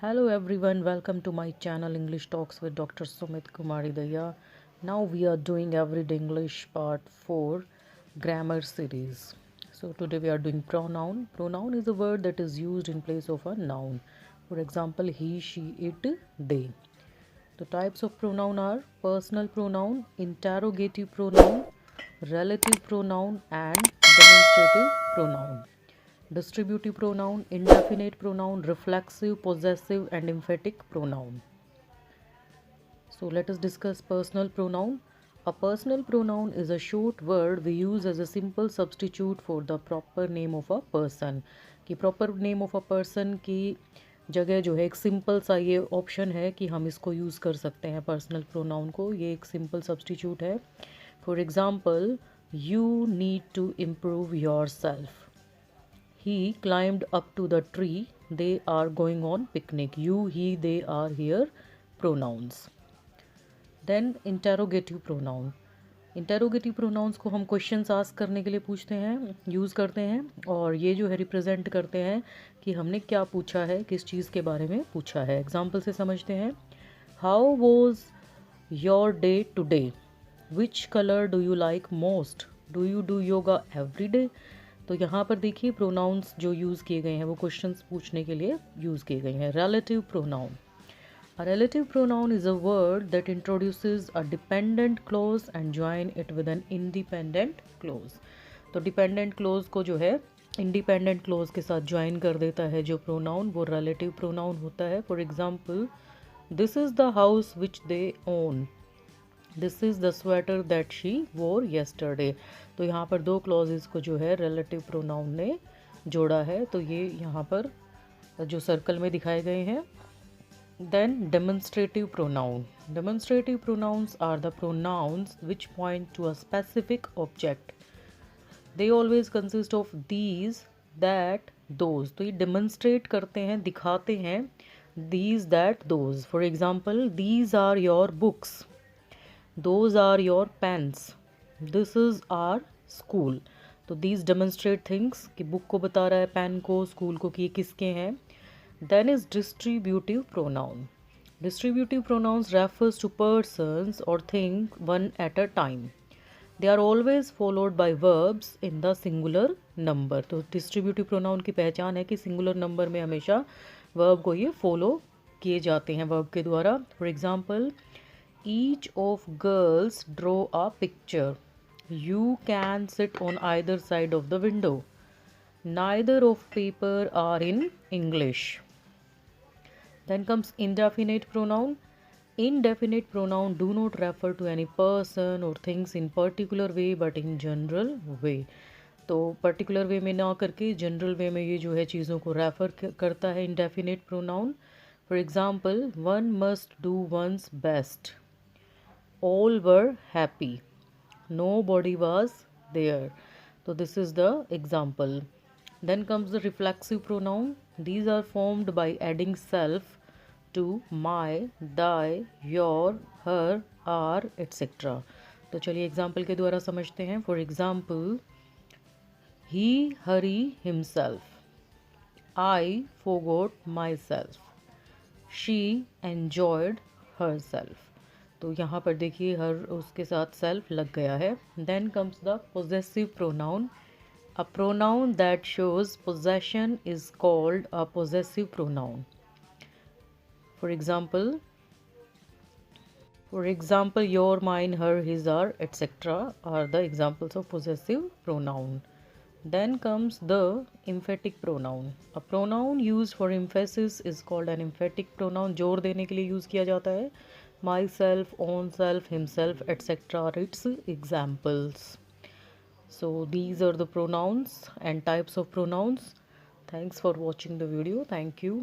Hello everyone, welcome to my channel English Talks with Dr. Sumit Kumari Daya. Now we are doing Everyday English Part 4 Grammar Series. So today we are doing pronoun. Pronoun is a word that is used in place of a noun. For example, he, she, it, they. The types of pronoun are personal pronoun, interrogative pronoun, relative pronoun and demonstrative pronoun. Distributive pronoun, indefinite pronoun, reflexive, possessive and emphatic pronoun. So let us discuss personal pronoun. A personal pronoun is a short word we use as a simple substitute for the proper name of a person. कि proper name of a person की जगह जो है एक simple सा ये option है कि हम इसको यूज़ कर सकते हैं पर्सनल प्रोनाउन को. ये एक सिंपल सब्सटीट्यूट है. For example, you need to improve yourself. He climbed up to the tree. They are going on picnic. You, he, they are here pronouns. Then interrogative pronoun. Interrogative pronounce को हम questions ask करने के लिए पूछते हैं, use करते हैं, और ये जो है रिप्रेजेंट करते हैं कि हमने क्या पूछा है, किस चीज़ के बारे में पूछा है. एग्जाम्पल से समझते हैं. How was your day today? Which colour do you like most? Do you do yoga every day? तो यहाँ पर देखिए प्रोनाउंस जो यूज़ किए गए हैं वो क्वेश्चंस पूछने के लिए यूज़ किए गए हैं. Relative pronoun. A relative pronoun is a word that introduces a dependent clause and join it with an independent clause. तो dependent clause को जो है independent clause के साथ join कर देता है जो pronoun, वो relative pronoun होता है. For example, this is the house which they own. This is the sweater that she wore yesterday. तो यहाँ पर दो clauses को जो है relative pronoun ने जोड़ा है. तो ये यहाँ पर जो सर्कल में दिखाए गए हैं. Then demonstrative pronoun. Demonstrative pronouns are the pronouns which point to a specific object. They always consist of these, that, those. तो ये demonstrate करते हैं, दिखाते हैं. These, that, those. For example, these are your books. Those are your pens. This is our school. तो these demonstrate things कि book को बता रहा है, pen को, school को कि ये किसके हैं. Then is distributive pronoun. Distributive pronouns refers to persons or things one at a time. They are always followed by verbs in the singular number. तो distributive pronoun की पहचान है कि singular number में हमेशा verb को ये follow किए जाते हैं verb के द्वारा. For example, each of girls draw a picture. You can sit on either side of the window. Neither of paper are in English. Then comes indefinite pronoun. Indefinite pronoun do not refer to any person or things in particular way but in general way. तो particular way में ना करके general वे में ये जो है चीज़ों को रेफ़र करता है indefinite pronoun. For example, one must do one's best. All were happy. Nobody was there. So this is the example. Then comes the reflexive pronoun. These are formed by adding self to my, thy, your, her, our, etc. तो चलिए example के द्वारा समझते हैं. For example, he hurry himself. I forgot myself. She enjoyed herself. तो यहाँ पर देखिए हर उसके साथ सेल्फ लग गया है. Then comes the possessive pronoun. A pronoun that shows possession is called a possessive pronoun. For example your, mine, her, his, our, etcetera are the examples of possessive pronoun. Then comes the emphatic pronoun. A pronoun used for emphasis is called an emphatic pronoun. जोर देने के लिए use किया जाता है. Myself, own self, himself, etc. are its examples. So these are the pronouns and types of pronouns. Thanks for watching the video. Thank you.